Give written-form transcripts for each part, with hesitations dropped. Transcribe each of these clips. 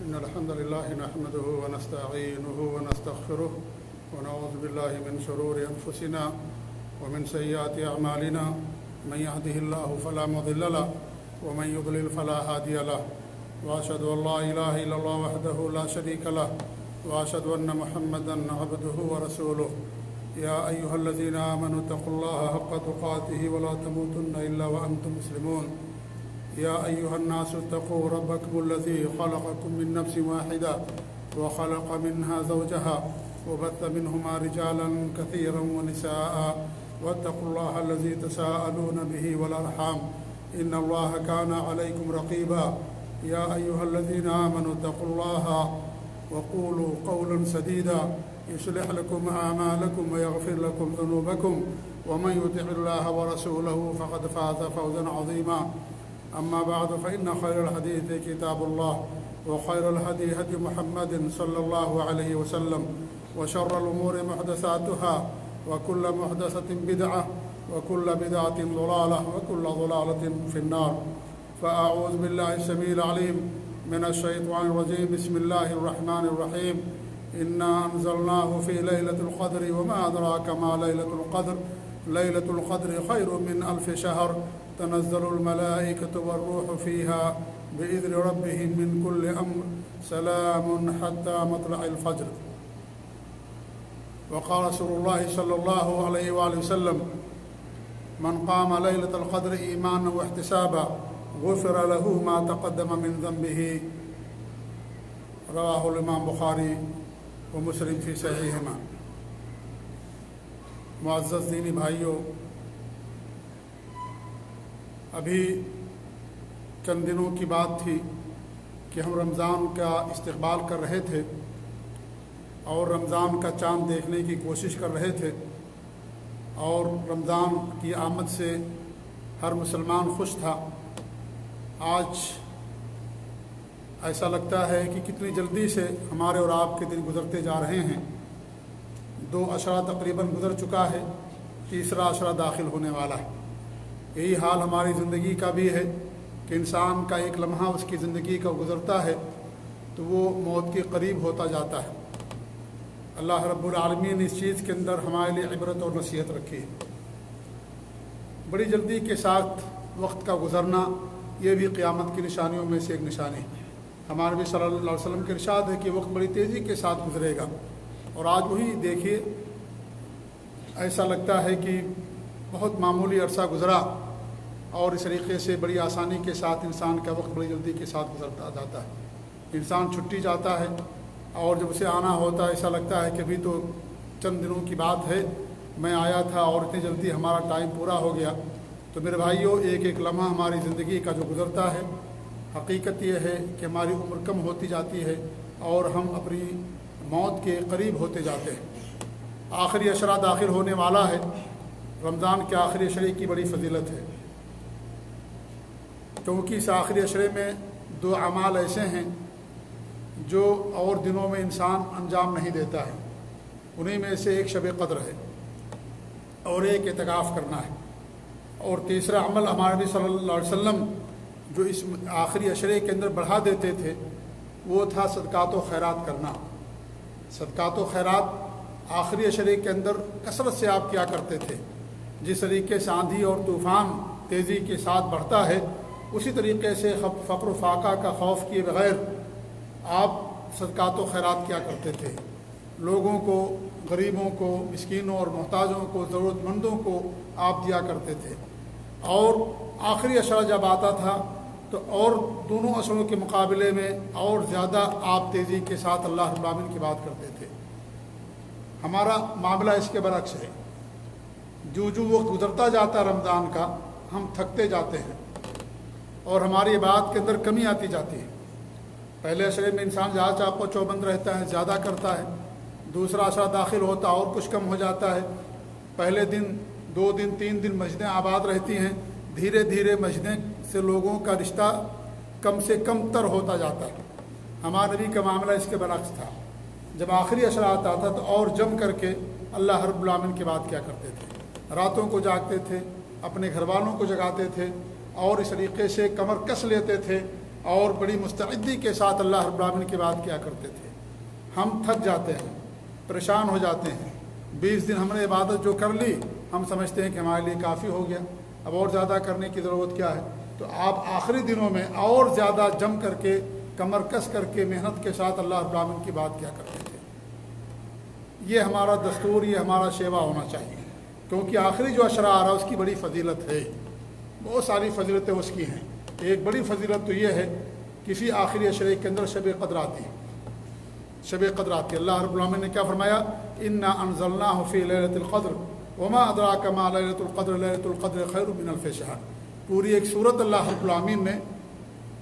إن الحمد لله نحمده ونستعينه ونستغفره ونعوذ بالله من شرور أنفسنا ومن سيئات أعمالنا من يهده الله فلا مضل له ومن يضلل فلا هادي له وأشهد أن لا إله إلا الله وحده لا شريك له وأشهد أن محمدا عبده ورسوله يا أيها الذين آمنوا اتقوا الله حق تقاته ولا تموتن إلا وأنتم مسلمون يا أيها الناس اتقوا ربكم الذي خلقكم من نفس واحدة وخلق منها زوجها وبث منهما رجالا كثيرا ونساء واتقوا الله الذي تساءلون به والأرحام إن الله كان عليكم رقيبا يا أيها الذين آمنوا اتقوا الله وقولوا قولا سديدا يصلح لكم أعمالكم ويغفر لكم ذنوبكم ومن يطع الله ورسوله فقد فاز فوزا عظيما أما بعد فإن خير الحديث كتاب الله وخير الهدي هدي محمد صلى الله عليه وسلم وشر الأمور محدثاتها وكل محدثة بدعة وكل بدعة ضلالة وكل ضلالة في النار فأعوذ بالله السميع العليم من الشيطان الرجيم بسم الله الرحمن الرحيم إنا أنزلناه في ليلة القدر وما أدراك ما ليلة القدر ليلة القدر خير من 1000 شهر تنزل الملائكة والروح فيها بإذن ربهم من كل أمر سلام حتى مطلع الفجر وقال رسول الله صلى الله عليه وآله وسلم من قام ليلة القدر إيمانا واحتسابا غفر له ما تقدم من ذنبه رواه الإمام بخاری و مسلم فی صحیحہما۔ معزز دینی بھائیوں، ابھی چند دنوں کی بات تھی کہ ہم رمضان کا استقبال کر رہے تھے اور رمضان کا چاند دیکھنے کی کوشش کر رہے تھے اور رمضان کی آمد سے ہر مسلمان خوش تھا۔ آج ایسا لگتا ہے کہ کتنی جلدی سے ہمارے اور آپ کے دن گزرتے جا رہے ہیں۔ 2 عشرہ تقریباً گزر چکا ہے، تیسرا عشرہ داخل ہونے والا ہے۔ یہی حال ہماری زندگی کا بھی ہے کہ انسان کا ایک لمحہ اس کی زندگی کا گزرتا ہے تو وہ موت کے قریب ہوتا جاتا ہے۔ اللہ رب العالمین نے اس چیز کے اندر ہمارے لیے عبرت اور نصیحت رکھی ہے۔ بڑی جلدی کے ساتھ وقت کا گزرنا یہ بھی قیامت کی نشانیوں میں سے ایک نشانی ہے۔ ہمارے نبی صلی اللہ علیہ وسلم کے ارشاد ہے کہ وقت بڑی تیزی کے ساتھ گزرے گا، اور آج وہی دیکھیے، ایسا لگتا ہے کہ بہت معمولی عرصہ گزرا اور اس طریقے سے بڑی آسانی کے ساتھ انسان کا وقت بڑی جلدی کے ساتھ گزرتا جاتا ہے۔ انسان چھٹی جاتا ہے اور جب اسے آنا ہوتا ہے ایسا لگتا ہے کہ ابھی تو چند دنوں کی بات ہے، میں آیا تھا اور اتنی جلدی ہمارا ٹائم پورا ہو گیا۔ تو میرے بھائیوں، ایک ایک لمحہ ہماری زندگی کا جو گزرتا ہے، حقیقت یہ ہے کہ ہماری عمر کم ہوتی جاتی ہے اور ہم اپنی موت کے قریب ہوتے جاتے ہیں۔ آخری عشرہ داخل ہونے والا ہے۔ رمضان کے آخری عشرے کی بڑی فضیلت ہے، کیونکہ اس آخری عشرے میں 2 اعمال ایسے ہیں جو اور دنوں میں انسان انجام نہیں دیتا ہے۔ انہی میں سے ایک شب قدر ہے اور ایک اعتکاف کرنا ہے، اور تیسرا عمل ہمارے نبی صلی اللہ علیہ وسلم جو اس آخری عشرے کے اندر بڑھا دیتے تھے وہ تھا صدقات و خیرات کرنا۔ صدقات و خیرات آخری عشرے کے اندر کثرت سے آپ کیا کرتے تھے۔ جس طریقے سے آندھی اور طوفان تیزی کے ساتھ بڑھتا ہے، اسی طریقے سے فقر و فاقہ کا خوف کیے بغیر آپ صدقات و خیرات کیا کرتے تھے۔ لوگوں کو، غریبوں کو، مسکینوں اور محتاجوں کو، ضرورت مندوں کو آپ دیا کرتے تھے۔ اور آخری عشرہ جب آتا تھا تو اور دونوں عشروں کے مقابلے میں اور زیادہ آپ تیزی کے ساتھ اللہ رب العالمین کی بات کرتے تھے۔ ہمارا معاملہ اس کے برعکس ہے۔ جو وقت گزرتا جاتا ہے رمضان کا، ہم تھکتے جاتے ہیں اور ہماری عبادت کے اندر کمی آتی جاتی ہے۔ پہلے عشرے میں انسان زیادہ چاق و چوبند رہتا ہے، زیادہ کرتا ہے۔ دوسرا عشرہ داخل ہوتا اور کچھ کم ہو جاتا ہے۔ پہلے دن 2 دن 3 دن مسجدیں آباد رہتی ہیں، دھیرے دھیرے مسجدیں سے لوگوں کا رشتہ کم سے کم تر ہوتا جاتا ہے۔ ہمارے نبی کا معاملہ اس کے برعکس تھا۔ جب آخری عشرہ آتا تھا تو اور جم کر کے اللہ رب العالمین کی بات کیا کرتے تھے۔ راتوں کو جاگتے تھے، اپنے گھر والوں کو جگاتے تھے اور اس طریقے سے کمر کس لیتے تھے اور بڑی مستعدی کے ساتھ اللہ رب العالمین کی بات کیا کرتے تھے۔ ہم تھک جاتے ہیں، پریشان ہو جاتے ہیں، 20 دن ہم نے عبادت جو کر لی ہم سمجھتے ہیں کہ ہمارے لیے کافی ہو گیا، اب اور زیادہ کرنے کی ضرورت کیا ہے؟ تو آپ آخری دنوں میں اور زیادہ جم کر کے، کمر کس کر کے، محنت کے ساتھ اللہ رب العالمین کی بات کیا کرتے تھے۔ یہ ہمارا دستور، یہ ہمارا شیوا ہونا چاہیے، کیونکہ آخری جو عشرہ آ رہا ہے اس کی بڑی فضیلت ہے، بہت ساری فضیلتیں اس کی ہیں۔ ایک بڑی فضیلت تو یہ ہے، کسی آخری عشرے کے اندر شب قدر آتی ہے، شب قدر آتی ہے۔ اللہ رب العالمین نے کیا فرمایا؟ انا انزلناہ فی لیلۃ القدر وما ادراک ما لیلۃ القدر لیلۃ القدر خیر من الف شہر۔ پوری ایک سورت اللہ رب العالمین نے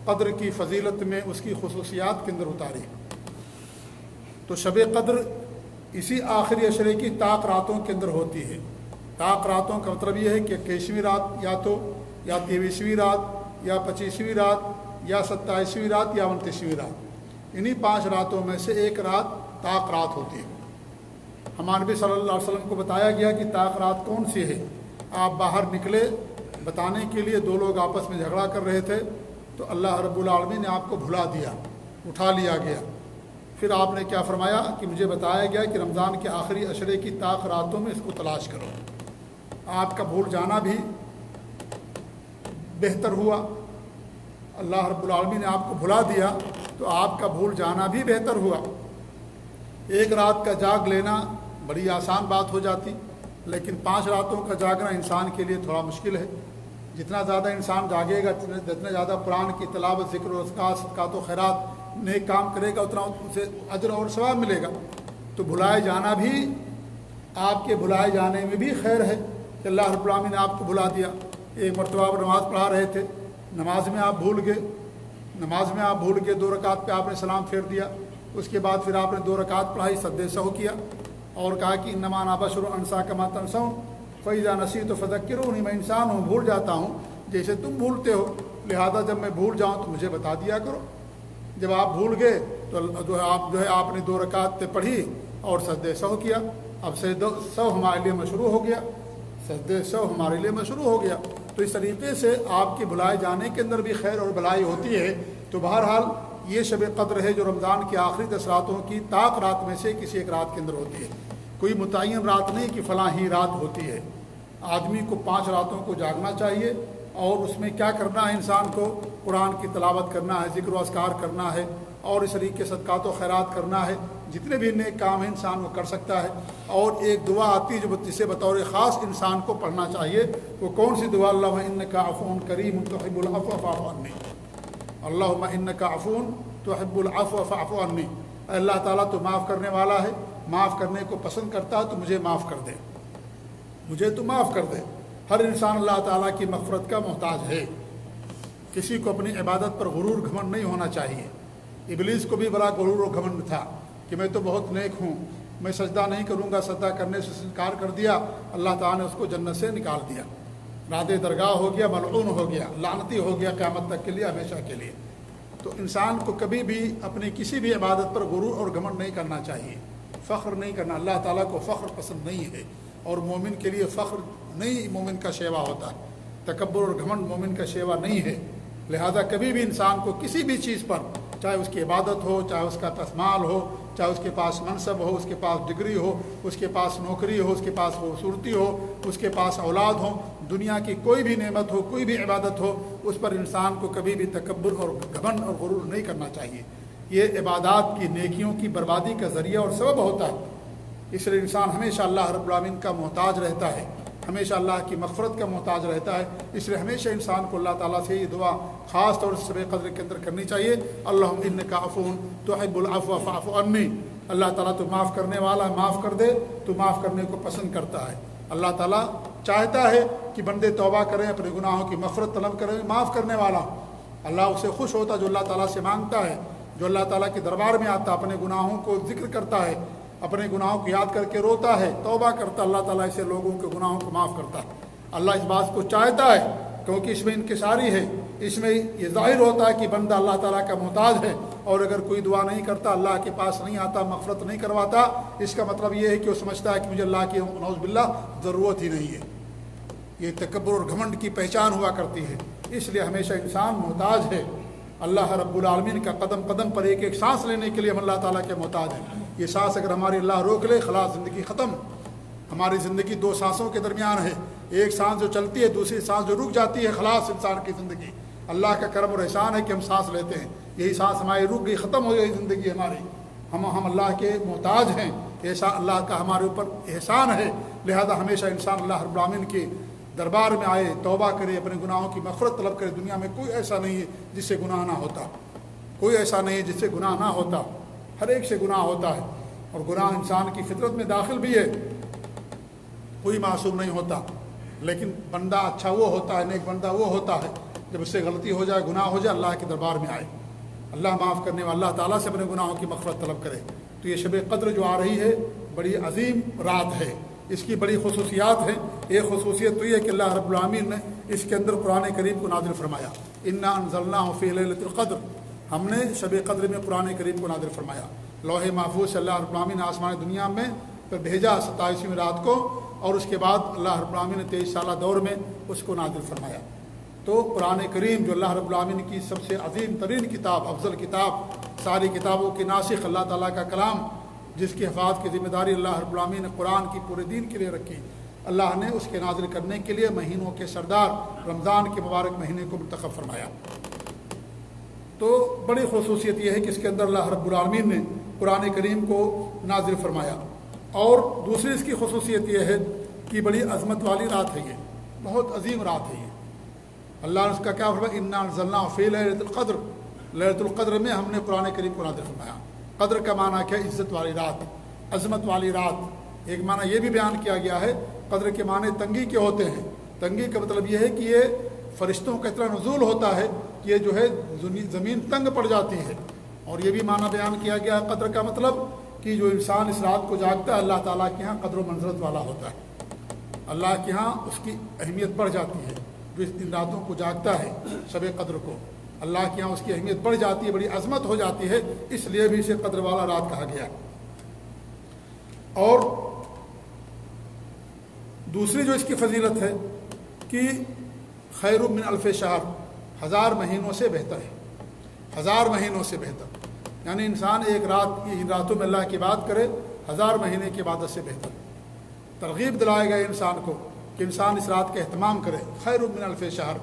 قدر کی فضیلت میں، اس کی خصوصیات کے اندر اتاری۔ تو شب قدر اسی آخری عشرے کی طاق راتوں کے اندر ہوتی ہے۔ طاق راتوں کا مطلب یہ ہے کہ 21ویں رات یا 23ویں رات یا 25ویں رات یا 27ویں رات یا 29ویں رات، انہی 5 راتوں میں سے ایک رات طاق رات ہوتی ہے۔ ہمارے نبی صلی اللہ علیہ وسلم کو بتایا گیا کہ طاق رات کون سی ہے۔ آپ باہر نکلے بتانے کے لیے، 2 لوگ آپس میں جھگڑا کر رہے تھے، تو اللہ رب العالمین نے آپ کو بھلا دیا، اٹھا لیا گیا۔ پھر آپ نے کیا فرمایا کہ مجھے بتایا گیا کہ رمضان کے آخری عشرے کی طاق راتوں میں اس کو تلاش کرو۔ آپ کا بھول جانا بھی بہتر ہوا، اللہ رب العالمین نے آپ کو بھلا دیا تو آپ کا بھول جانا بھی بہتر ہوا۔ ایک رات کا جاگ لینا بڑی آسان بات ہو جاتی، لیکن 5 راتوں کا جاگنا انسان کے لیے تھوڑا مشکل ہے۔ جتنا زیادہ انسان جاگے گا، جتنا زیادہ قرآن کی تلاوت، ذکر و اذکار، صدقات و خیرات، نیک کام کرے گا، اتنا اسے اجر اور ثواب ملے گا۔ تو بھلائے جانا بھی، آپ کے بھلائے جانے میں بھی خیر ہے کہ اللہ رب العالمین نے آپ کو بھلا دیا۔ ایک مرتبہ آپ نماز پڑھا رہے تھے، نماز میں آپ بھول گئے، 2 رکعت پہ آپ نے سلام پھیر دیا، اس کے بعد پھر آپ نے 2 رکعت پڑھائی، سجدہ سہو کیا اور کہا کہ انما انا بشر انسا کما تنسون فاذا نسیت فذکرونی، میں انسان ہوں، بھول جاتا ہوں جیسے تم بھولتے ہو، لہذا جب میں بھول جاؤں تو مجھے بتا دیا کرو۔ جب آپ بھول گئے تو آپ نے 2 رکعت پڑھی اور سجدہ سہو کیا۔ اب سجدہ سہو ہمارے لیے مشروع ہو گیا، سجدہ سہو ہمارے لیے مشروع ہو گیا۔ تو اس طریقے سے آپ کے بھلائے جانے کے اندر بھی خیر اور بھلائی ہوتی ہے۔ تو بہرحال یہ شب قدر ہے جو رمضان کی آخری 10 راتوں کی طاق رات میں سے کسی ایک رات کے اندر ہوتی ہے۔ کوئی متعین رات نہیں کہ فلاں ہی رات ہوتی ہے۔ آدمی کو 5 راتوں کو جاگنا چاہیے، اور اس میں کیا کرنا ہے؟ انسان کو قرآن کی تلاوت کرنا ہے، ذکر و اذکار کرنا ہے، اور اس طریقے سے صدقات و خیرات کرنا ہے۔ جتنے بھی نیک کام ہیں انسان وہ کر سکتا ہے۔ اور ایک دعا آتی ہے جسے بطور خاص انسان کو پڑھنا چاہیے۔ وہ کون سی دعا؟ اللہم انکا عفو کریم تحب العفو فاعف عنی، اللہم انکا عفو تحب العفو فاعف عنی۔ اے اللہ تعالیٰ تو معاف کرنے والا ہے، معاف کرنے کو پسند کرتا ہے، تو مجھے معاف کر دے، مجھے تو معاف کر دے۔ ہر انسان اللہ تعالیٰ کی مغفرت کا محتاج ہے۔ کسی کو اپنی عبادت پر غرور گھمنڈ نہیں ہونا چاہیے۔ ابلیس کو بھی بڑا غرور و گھمنڈ تھا کہ میں تو بہت نیک ہوں، میں سجدہ نہیں کروں گا، سجدہ کرنے سے انکار کر دیا، اللہ تعالیٰ نے اس کو جنت سے نکال دیا، راد درگاہ ہو گیا، ملعون ہو گیا، لعنتی ہو گیا قیامت تک کے لیے، ہمیشہ کے لیے۔ تو انسان کو کبھی بھی اپنی کسی بھی عبادت پر غرور اور گھمنڈ نہیں کرنا چاہیے، فخر نہیں کرنا۔ اللہ تعالیٰ کو فخر پسند نہیں ہے، اور مومن کے لیے فخر نہیں مومن کا شیوا ہوتا ہے، تکبر اور گھمنڈ مومن کا شیوا نہیں ہے۔ لہذا کبھی بھی انسان کو کسی بھی چیز پر، چاہے اس کی عبادت ہو، چاہے اس کا مال ہو، چاہے اس کے پاس منصب ہو، اس کے پاس ڈگری ہو، اس کے پاس نوکری ہو، اس کے پاس خوبصورتی ہو، اس کے پاس اولاد ہو، دنیا کی کوئی بھی نعمت ہو، کوئی بھی عبادت ہو، اس پر انسان کو کبھی بھی تکبر اور گھمنڈ اور غرور نہیں کرنا چاہیے۔ یہ عبادات کی، نیکیوں کی بربادی کا ذریعہ اور سبب ہوتا ہے۔ اس لیے انسان ہمیشہ اللہ رب العالمین کا محتاج رہتا ہے، ہمیشہ اللہ کی مغفرت کا محتاج رہتا ہے۔ اس لیے ہمیشہ انسان کو اللہ تعالیٰ سے یہ دعا خاص طور سے شب قدر کے اندر کرنی چاہیے، اللہم انکا عفو تحب العفو فاعف عنی۔ اللہ تعالیٰ تو معاف کرنے والا ہے، معاف کر دے، تو معاف کرنے کو پسند کرتا ہے۔ اللہ تعالیٰ چاہتا ہے کہ بندے توبہ کریں، اپنے گناہوں کی مغفرت طلب کریں، معاف کرنے والا۔ اللہ اسے خوش ہوتا جو اللہ تعالیٰ سے مانگتا ہے، جو اللہ تعالیٰ کے دربار میں آتا، اپنے گناہوں کو ذکر کرتا ہے، اپنے گناہوں کو یاد کر کے روتا ہے، توبہ کرتا، اللہ تعالیٰ ایسے لوگوں کے گناہوں کو معاف کرتا ہے۔ اللہ اس بات کو چاہتا ہے کیونکہ اس میں انکساری ہے، اس میں یہ ظاہر ہوتا ہے کہ بندہ اللہ تعالیٰ کا محتاج ہے، اور اگر کوئی دعا نہیں کرتا، اللہ کے پاس نہیں آتا، مغفرت نہیں کرواتا، اس کا مطلب یہ ہے کہ وہ سمجھتا ہے کہ مجھے اللہ کی نعوذ باللہ ضرورت ہی نہیں ہے۔ یہ تکبر اور گھمنڈ کی پہچان ہوا کرتی ہے۔ اس لیے ہمیشہ انسان محتاج ہے اللہ رب العالمین کا قدم قدم پر ایک ایک سانس لینے کے لیے ہم اللہ تعالیٰ کے محتاج ہیں. یہ سانس اگر ہماری اللہ روک لے خلاص زندگی ختم. ہماری زندگی دو سانسوں کے درمیان ہے. ایک سانس جو چلتی ہے دوسری سانس جو رک جاتی ہے خلاص انسان کی زندگی. اللہ کا کرم اور احسان ہے کہ ہم سانس لیتے ہیں. یہی سانس ہماری رک گئی ختم ہو گئی زندگی ہماری. ہم اللہ کے محتاج ہیں. ایسا اللہ کا ہمارے اوپر احسان ہے. لہذا ہمیشہ انسان اللہ رب العالمین کے دربار میں آئے, توبہ کرے, اپنے گناہوں کی مغفرت طلب کرے. دنیا میں کوئی ایسا نہیں ہے جس سے گناہ نہ ہوتا. کوئی ایسا نہیں ہے جس سے گناہ نہ ہوتا. ہر ایک سے گناہ ہوتا ہے اور گناہ انسان کی فطرت میں داخل بھی ہے. کوئی معصوم نہیں ہوتا. لیکن بندہ اچھا وہ ہوتا ہے, نیک بندہ وہ ہوتا ہے جب اس سے غلطی ہو جائے, گناہ ہو جائے, اللہ کے دربار میں آئے, اللہ معاف کرنے والا, اللہ تعالیٰ سے اپنے گناہوں کی مغفرت طلب کرے. تو یہ شب قدر جو آ رہی ہے بڑی عظیم رات ہے. اس کی بڑی خصوصیات ہیں. ایک خصوصیت تو یہ ہے کہ اللہ رب العالمین نے اس کے اندر قرآن کریم کو نازل فرمایا. انا انزلناہ فی لیلۃ القدر, ہم نے شب قدر میں قرآن کریم کو نازل فرمایا. لوح محفوظ سے اللہ رب العالمین نے آسمان دنیا میں پھر بھیجا 27ویں رات کو, اور اس کے بعد اللہ رب العالمین نے 23 سالہ دور میں اس کو نازل فرمایا. تو قرآن کریم جو اللہ رب العالمین کی سب سے عظیم ترین کتاب, افضل کتاب, ساری کتابوں کی ناسخ اللہ تعالیٰ کا کلام, جس کی حفاظت کی ذمہ داری اللہ رب العالمین نے قرآن کی پورے دین کے لیے رکھی. اللہ نے اس کے نازل کرنے کے لیے مہینوں کے سردار رمضان کے مبارک مہینے کو منتخب فرمایا. تو بڑی خصوصیت یہ ہے کہ اس کے اندر اللہ رب العالمین نے قرآن کریم کو نازل فرمایا. اور دوسری اس کی خصوصیت یہ ہے کہ بڑی عظمت والی رات ہے. یہ بہت عظیم رات ہے. یہ اللہ نے اس کا کیا فرمایا, انا انزلناہ فی لیلۃ القدر, لیلۃ القدر میں ہم نے قرآن کریم کو نازل فرمایا. قدر کا معنی کیا, عزت والی رات, عظمت والی رات. ایک معنی یہ بھی بیان کیا گیا ہے, قدر کے معنی تنگی کے ہوتے ہیں. تنگی کا مطلب یہ ہے کہ یہ فرشتوں کا اتنا نزول ہوتا ہے کہ یہ جو ہے زمین تنگ پڑ جاتی ہے. اور یہ بھی معنی بیان کیا گیا ہے قدر کا مطلب کہ جو انسان اس رات کو جاگتا ہے اللہ تعالیٰ کے ہاں قدر و منزلت والا ہوتا ہے. اللہ کے ہاں اس کی اہمیت بڑھ جاتی ہے. جو ان راتوں کو جاگتا ہے شب قدر کو, اللہ کے ہاں اس کی اہمیت بڑھ جاتی ہے, بڑی عظمت ہو جاتی ہے. اس لیے بھی اسے قدر والا رات کہا گیا. اور دوسری جو اس کی فضیلت ہے کہ خیر من الف شہر, 1000 مہینوں سے بہتر ہے. 1000 مہینوں سے بہتر, یعنی انسان ایک رات کی ان راتوں میں اللہ کی بات کرے 1000 مہینے کی عبادت سے بہتر. ترغیب دلائے گا انسان کو کہ انسان اس رات کا اہتمام کرے. خیر من الف شہر,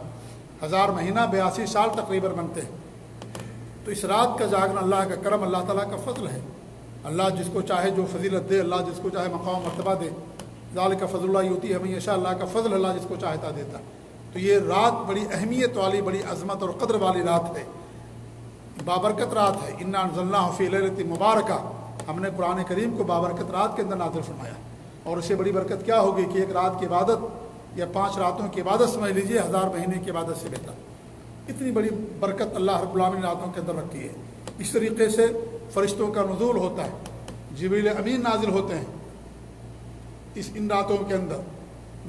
1000 مہینہ 82 سال تقریباً بنتے ہیں. تو اس رات کا جاگنا اللہ کا کرم, اللہ تعالیٰ کا فضل ہے. اللہ جس کو چاہے جو فضیلت دے, اللہ جس کو چاہے مقام مرتبہ دے. ذالک فضل اللہ یؤتی من یشاء, اللہ کا فضل اللہ جس کو چاہتا دیتا. تو یہ رات بڑی اہمیت والی, بڑی عظمت اور قدر والی رات ہے, بابرکت رات ہے. انا انزلناہ فی لیلۃ مبارکہ, ہم نے قرآن کریم کو بابرکت رات کے اندر نازل فرمایا. اور اسے بڑی برکت کیا ہوگی کہ ایک رات کی عبادت یا 5 راتوں کی عبادت سمجھ لیجیے 1000 مہینے کی عبادت سے بہتر. اتنی بڑی برکت اللہ رب العالمین نے راتوں کے اندر رکھی ہے. اس طریقے سے فرشتوں کا نزول ہوتا ہے, جبریل امین نازل ہوتے ہیں ان راتوں کے اندر.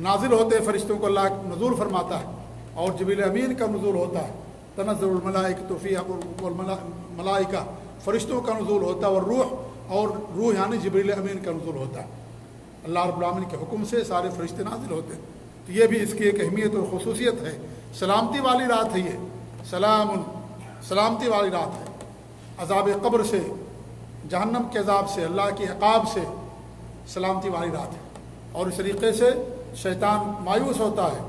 نازل ہوتے ہیں فرشتوں کو اللہ نزول فرماتا ہے, اور جبریل امین کا نزول ہوتا ہے. تنزل الملائکۃ فیہا والملائکہ, فرشتوں کا نزول ہوتا ہے. اور روح یعنی جبریل امین کا نزول ہوتا ہے. اللہ رب العالمین کے حکم سے سارے فرشتے نازل ہوتے ہیں. تو یہ بھی اس کی ایک اہمیت اور خصوصیت ہے. سلامتی والی رات ہے یہ, سلامتی والی رات ہے. عذاب قبر سے, جہنم کے عذاب سے, اللہ کے عقاب سے سلامتی والی رات ہے. اور اس طریقے سے شیطان مایوس ہوتا ہے,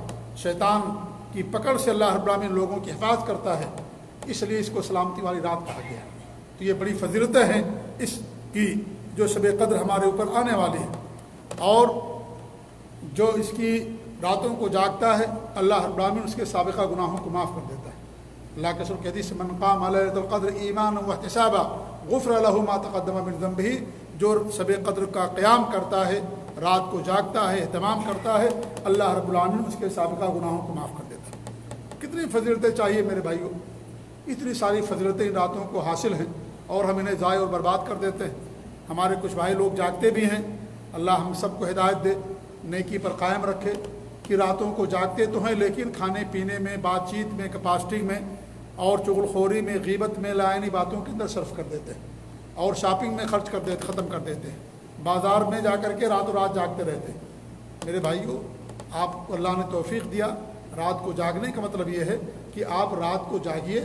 شیطان کی پکڑ سے اللہ رب العالمین لوگوں کی حفاظت کرتا ہے. اس لیے اس کو سلامتی والی رات کہا گیا. تو یہ بڑی فضیلتیں ہیں اس کی جو شب قدر ہمارے اوپر آنے والی ہے. اور جو اس کی راتوں کو جاگتا ہے اللہ رب العالمین اس کے سابقہ گناہوں کو معاف کر دیتا ہے. اللہ کے رسول کی حدیث من قام لیلۃ القدر ایمانا واحتسابا غفر له ما تقدم من ذنبه, جو شب قدر کا قیام کرتا ہے, رات کو جاگتا ہے, اہتمام کرتا ہے, اللہ رب العالمین اس کے سابقہ گناہوں کو معاف کر دیتا ہے. کتنی فضیلتیں چاہیے میرے بھائیوں, اتنی ساری فضیلتیں ان راتوں کو حاصل ہیں اور ہم انہیں ضائع اور برباد کر دیتے ہیں. ہمارے کچھ بھائی لوگ جاگتے بھی ہیں, اللہ ہم سب کو ہدایت دے, نیکی پر قائم رکھے کہ راتوں کو جاگتے تو ہیں لیکن کھانے پینے میں, بات چیت میں, کپاسٹنگ میں اور چغلخوری میں, غیبت میں, لائنی باتوں کے اندر صرف کر دیتے ہیں, اور شاپنگ میں خرچ کر دیتے, ختم کر دیتے ہیں, بازار میں جا کر کے راتوں رات جاگتے رہتے ہیں. میرے بھائیوں, آپ کو اللہ نے توفیق دیا. رات کو جاگنے کا مطلب یہ ہے کہ آپ رات کو جاگیے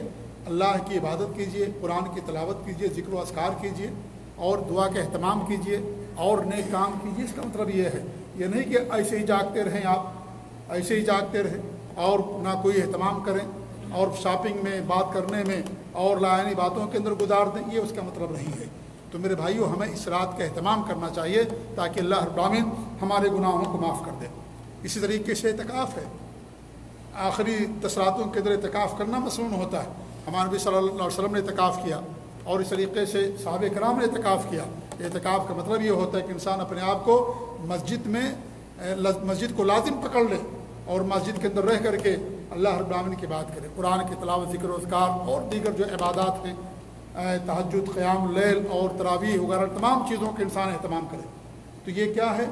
اللہ کی عبادت کیجیے، قرآن کی تلاوت کیجیے، ذکر و اذکار کیجیے اور دعا کا اہتمام کیجیے اور نیک کام کیجیے۔ اس کا مطلب یہ ہے، یہ نہیں کہ ایسے ہی جاگتے رہیں، آپ ایسے ہی جاگتے رہیں اور نہ کوئی اہتمام کریں اور شاپنگ میں، بات کرنے میں اور لائنی باتوں کے اندر گزار دیں، یہ اس کا مطلب نہیں ہے۔ تو میرے بھائیوں، ہمیں اس رات کا اہتمام کرنا چاہیے تاکہ اللہ رب العالمین ہمارے گناہوں کو معاف کر دے۔ اسی طریقے سے اعتکاف ہے، آخری 10 راتوں کے اندر اعتکاف کرنا مسنون ہوتا ہے۔ ہمارے نبی صلی اللہ علیہ وسلم نے اعتکاف کیا اور اس طریقے سے صحابہ کرام نے اعتکاف کیا۔ اعتکاف کا مطلب یہ ہوتا ہے کہ انسان اپنے آپ کو مسجد کو لازم پکڑ لے اور مسجد کے اندر رہ کر کے اللہ رب العالمین کی بات کرے، قرآن کی تلاوت، ذکر و اذکار اور دیگر جو عبادات ہیں، تہجد، قیام اللیل اور تراویح وغیرہ تمام چیزوں کے انسان اہتمام کرے۔ تو یہ کیا ہے؟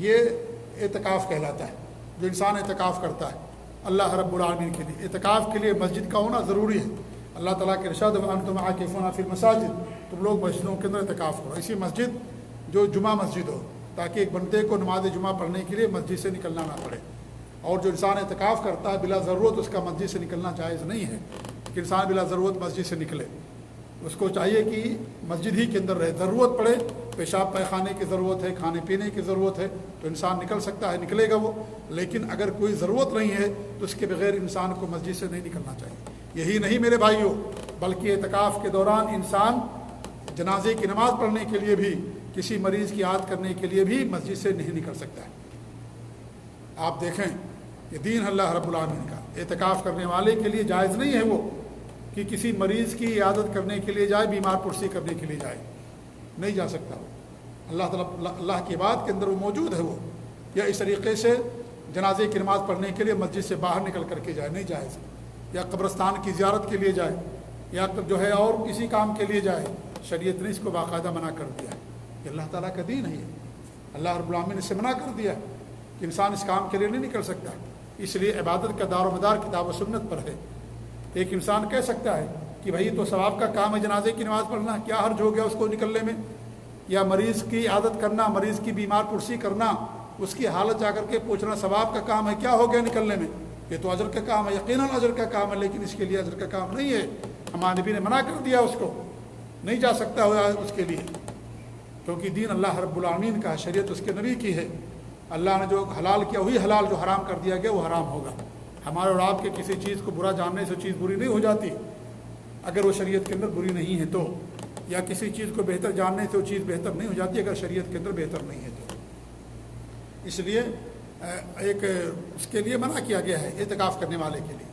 یہ اعتکاف کہلاتا ہے، جو انسان اعتکاف کرتا ہے اللہ رب العالمین کے لیے۔ اعتکاف کے لیے مسجد کا ہونا ضروری ہے۔ اللہ تعالیٰ کے ارشاد ہے وَأَنْتُمْ عَاكِفُونَ فِي الْمَسَاجِدِ، تم لوگ مسجدوں کے اندر اعتکاف کرو، ایسی مسجد جو جمعہ مسجد ہو، تاکہ ایک بندے کو نماز جمعہ پڑھنے کے لیے مسجد سے نکلنا نہ پڑے۔ اور جو انسان اعتکاف کرتا ہے بلا ضرورت اس کا مسجد سے نکلنا جائز نہیں ہے کہ انسان بلا ضرورت مسجد سے نکلے۔ اس کو چاہیے کہ مسجد ہی کے اندر رہے، ضرورت پڑے، پیشاب پیخانے کی ضرورت ہے، کھانے پینے کی ضرورت ہے تو انسان نکل سکتا ہے، نکلے گا وہ، لیکن اگر کوئی ضرورت نہیں ہے تو اس کے بغیر انسان کو مسجد سے نہیں نکلنا چاہیے۔ یہی نہیں میرے بھائیوں، بلکہ اعتکاف کے دوران انسان جنازے کی نماز پڑھنے کے لیے بھی، کسی مریض کی یاد کرنے کے لیے بھی مسجد سے نہیں نکل سکتا ہے۔ آپ دیکھیں یہ دین ہے اللہ رب العالمین کا، اعتکاف کرنے والے کے لیے جائز نہیں ہے وہ کہ کسی مریض کی عیادت کرنے کے لیے جائے، بیمار پرسی کرنے کے لیے جائے، نہیں جا سکتا وہ۔ اللہ تعالیٰ اللہ کی بات کے اندر وہ موجود ہے وہ، یا اس طریقے سے جنازے کی نماز پڑھنے کے لیے مسجد سے باہر نکل کر کے جائے، نہیں جائز، یا قبرستان کی زیارت کے لیے جائے، یا جو ہے اور کسی کام کے لیے جائے، شریعت نے اس کو باقاعدہ منع کر دیا ہے۔ یہ اللہ تعالیٰ کا دین ہے، یہ اللہ رب العالمین نے اسے منع کر دیا کہ انسان اس کام کے لیے نہیں نکل سکتا۔ اس لیے عبادت کا دار و مدار کتاب و سنت پر ہے۔ ایک انسان کہہ سکتا ہے کہ بھائی تو ثواب کا کام ہے جنازے کی نماز پڑھنا، کیا حرج ہو گیا اس کو نکلنے میں، یا مریض کی عادت کرنا، مریض کی بیمار پرسی کرنا، اس کی حالت جا کر کے پوچھنا ثواب کا کام ہے، کیا ہو گیا نکلنے میں، یہ تو اجر کا کام ہے، یقیناً اجر کا کام ہے، لیکن اس کے لیے اجر کا کام نہیں ہے۔ ہمارے نبی نے منع کر دیا، اس کو نہیں جا سکتا ہوا اس کے لیے، کیونکہ دین اللہ رب العالمین کا، شریعت اس کے نبی کی ہے۔ اللہ نے جو حلال کیا وہی حلال، جو حرام کر دیا گیا وہ حرام ہوگا۔ ہمارے اور آپ کے کسی چیز کو برا جاننے سے چیز بری نہیں ہو جاتی اگر وہ شریعت کے اندر بری نہیں ہے تو، یا کسی چیز کو بہتر جاننے سے وہ چیز بہتر نہیں ہو جاتی اگر شریعت کے اندر بہتر نہیں ہے تو۔ اس لیے ایک اس کے لیے منع کیا گیا ہے اعتکاف کرنے والے کے لیے۔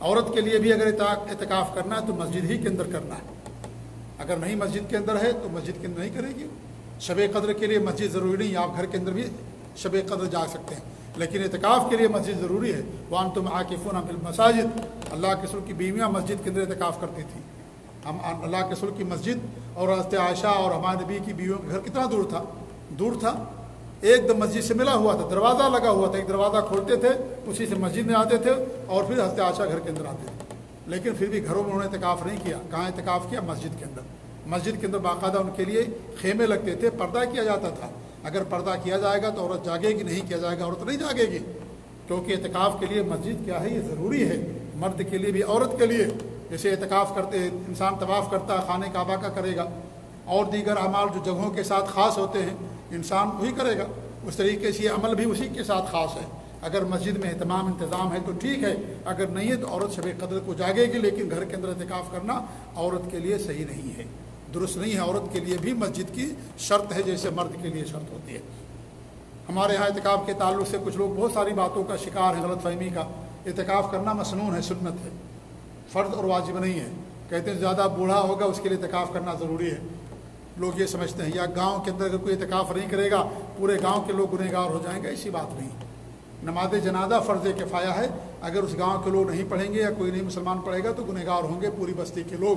عورت کے لیے بھی اگر اعتکاف کرنا ہے تو مسجد ہی کے اندر کرنا ہے، اگر نہیں مسجد کے اندر ہے تو مسجد کے اندر نہیں کرے گی۔ شب قدر کے لیے مسجد ضروری نہیں، آپ گھر کے اندر بھی شب قدر جا سکتے ہیں، لیکن اعتکاف کے لیے مسجد ضروری ہے۔ وَأَنْتُمْ عَاكِفُونَ فِي الْمَسَاجِدِ، اللہ کے رسول کی بیویاں مسجد کے اندر اعتکاف کرتی تھیں۔ ہم اللہ کے رسول کی مسجد اور حضرت عائشہ اور ہمارے نبی کی بیویوں کا گھر کتنا دور تھا، ایک دم مسجد سے ملا ہوا تھا، دروازہ لگا ہوا تھا، ایک دروازہ کھولتے تھے اسی سے مسجد میں آتے تھے اور پھر حضرت عائشہ گھر کے اندر آتے تھے، لیکن پھر بھی گھروں میں انہوں نے اعتکاف نہیں کیا۔ کہاں اعتکاف کیا؟ مسجد کے اندر۔ مسجد کے اندر باقاعدہ ان کے لیے خیمے لگتے تھے، پردہ کیا جاتا تھا۔ اگر پردہ کیا جائے گا تو عورت جاگے گی، نہیں کیا جائے گا عورت نہیں جاگے گی، کیونکہ اعتکاف کے لیے مسجد کیا ہے، یہ ضروری ہے، مرد کے لیے بھی عورت کے لیے۔ جیسے اعتکاف کرتے انسان طواف کرتا ہے خانہ کعبہ کا کرے گا، اور دیگر اعمال جو جگہوں کے ساتھ خاص ہوتے ہیں انسان وہی کرے گا، اس طریقے سے یہ عمل بھی اسی کے ساتھ خاص ہے۔ اگر مسجد میں اہتمام انتظام ہے تو ٹھیک ہے، اگر نہیں ہے تو عورت شب قدر کو جاگے گی، لیکن گھر کے اندر اعتکاف کرنا عورت کے لیے صحیح نہیں ہے، درست نہیں ہے۔ عورت کے لیے بھی مسجد کی شرط ہے جیسے مرد کے لیے شرط ہوتی ہے۔ ہمارے یہاں اعتکاف کے تعلق سے کچھ لوگ بہت ساری باتوں کا شکار ہیں، غلط فہمی کا۔ اعتکاف کرنا مسنون ہے، سنت ہے، فرض اور واجب نہیں ہے۔ کہتے ہیں زیادہ بوڑھا ہوگا اس کے لیے اعتکاف کرنا ضروری ہے، لوگ یہ سمجھتے ہیں، یا گاؤں کے اندر اگر کوئی اعتکاف نہیں کرے گا پورے گاؤں کے لوگ گنہگار ہو جائیں گے، ایسی بات نہیں۔ نماز جنازہ فرض کفایہ ہے، اگر اس گاؤں کے لوگ نہیں پڑھیں گے یا کوئی نہیں مسلمان پڑھے گا تو گنہگار ہوں گے پوری بستی کے لوگ،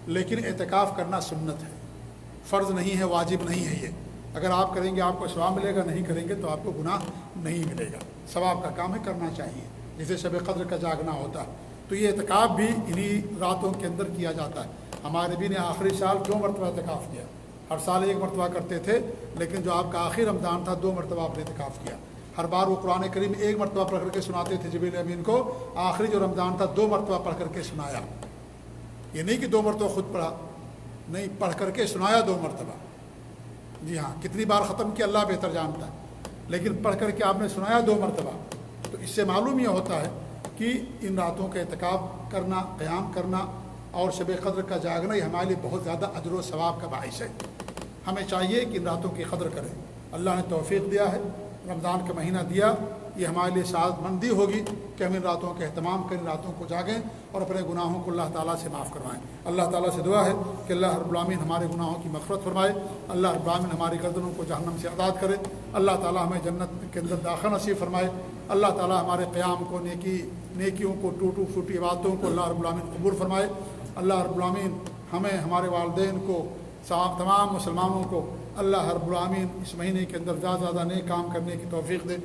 لیکن اعتکاف کرنا سنت ہے، فرض نہیں ہے، واجب نہیں ہے۔ یہ اگر آپ کریں گے آپ کو ثواب ملے گا، نہیں کریں گے تو آپ کو گناہ نہیں ملے گا، ثواب کا کام ہے، کرنا چاہیے، جیسے شب قدر کا جاگنا ہوتا ہے۔ تو یہ اعتکاف بھی انہی راتوں کے اندر کیا جاتا ہے۔ ہمارے نبی نے آخری سال 2 مرتبہ اعتکاف کیا، ہر سال 1 مرتبہ کرتے تھے، لیکن جو آپ کا آخری رمضان تھا 2 مرتبہ آپ نے اعتکاف کیا۔ ہر بار وہ قرآن کریم 1 مرتبہ پڑھ کر کے سناتے تھے جبریل امین کو، آخری جو رمضان تھا 2 مرتبہ پڑھ کر کے سنایا۔ یہ نہیں کہ 2 مرتبہ خود پڑھا، نہیں، پڑھ کر کے سنایا 2 مرتبہ. جی ہاں، کتنی بار ختم کیا اللہ بہتر جانتا ہے، لیکن پڑھ کر کے آپ نے سنایا 2 مرتبہ. تو اس سے معلوم یہ ہوتا ہے کہ ان راتوں کا اعتکاف کرنا، قیام کرنا اور شب قدر کا جاگنا یہ ہمارے لیے بہت زیادہ اجر و ثواب کا باعث ہے. ہمیں چاہیے کہ ان راتوں کی قدر کریں. اللہ نے توفیق دیا ہے، رمضان کا مہینہ دیا، یہ ہمارے لیے سعادت مندی ہوگی کہ ہم ان راتوں کا اہتمام کریں، ان راتوں کو جاگیں اور اپنے گناہوں کو اللہ تعالیٰ سے معاف کروائیں. اللہ تعالیٰ سے دعا ہے کہ اللہ رب العالمین ہمارے گناہوں کی مغفرت فرمائے، اللہ رب العالمین ہماری گردنوں کو جہنم سے آزاد کرے، اللہ تعالیٰ ہمیں جنت کے اندر داخل نصیب فرمائے، اللہ تعالیٰ ہمارے قیام کو، نیکیوں کو، ٹوٹو پھوٹی عبادتوں کو اللہ رب العالمین قبول فرمائے. اللہ رب العالمین ہمیں، ہمارے والدین کو، تمام مسلمانوں کو اللہ رب العالمین اس مہینے کے اندر زیادہ زیادہ نیک کام کرنے کی توفیق دے،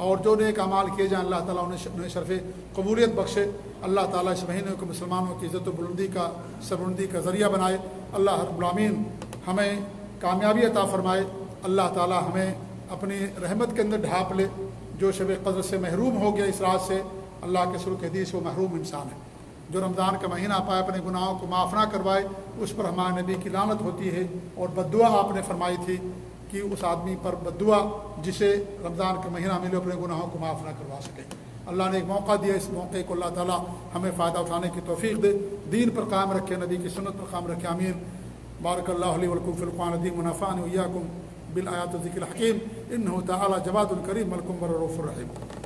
اور جو نیک اعمال کیے جائیں اللہ تعالیٰ انہیں شرف قبولیت بخشے. اللہ تعالیٰ اس مہینے کو مسلمانوں کی عزت و بلندی کا، سربلندی کا ذریعہ بنائے. اللہ رب العالمین ہمیں کامیابی عطا فرمائے. اللہ تعالیٰ ہمیں اپنی رحمت کے اندر ڈھانپ لے. جو شب قدر سے محروم ہو گیا اس رات سے، اللہ کے سلوک حدیث وہ محروم انسان ہے. جو رمضان کا مہینہ پائے اپنے گناہوں کو معاف نہ کروائے، اس پر ہمارے نبی کی لعنت ہوتی ہے. اور بد دعا آپ نے فرمائی تھی کہ اس آدمی پر بد دعا جسے رمضان کا مہینہ ملے اپنے گناہوں کو معاف نہ کروا سکے. اللہ نے ایک موقع دیا، اس موقع کو اللہ تعالیٰ ہمیں فائدہ اٹھانے کی توفیق دے، دین پر قائم رکھے، نبی کی سنت پر قائم رکھے. آمین. بارک اللہ علی ولکم فی القرآن العظیم ونفعني وإياكم بالآیات والذکر الحکیم. انہ تعالی جواد الکریم ملک بر رؤوف الرحیم.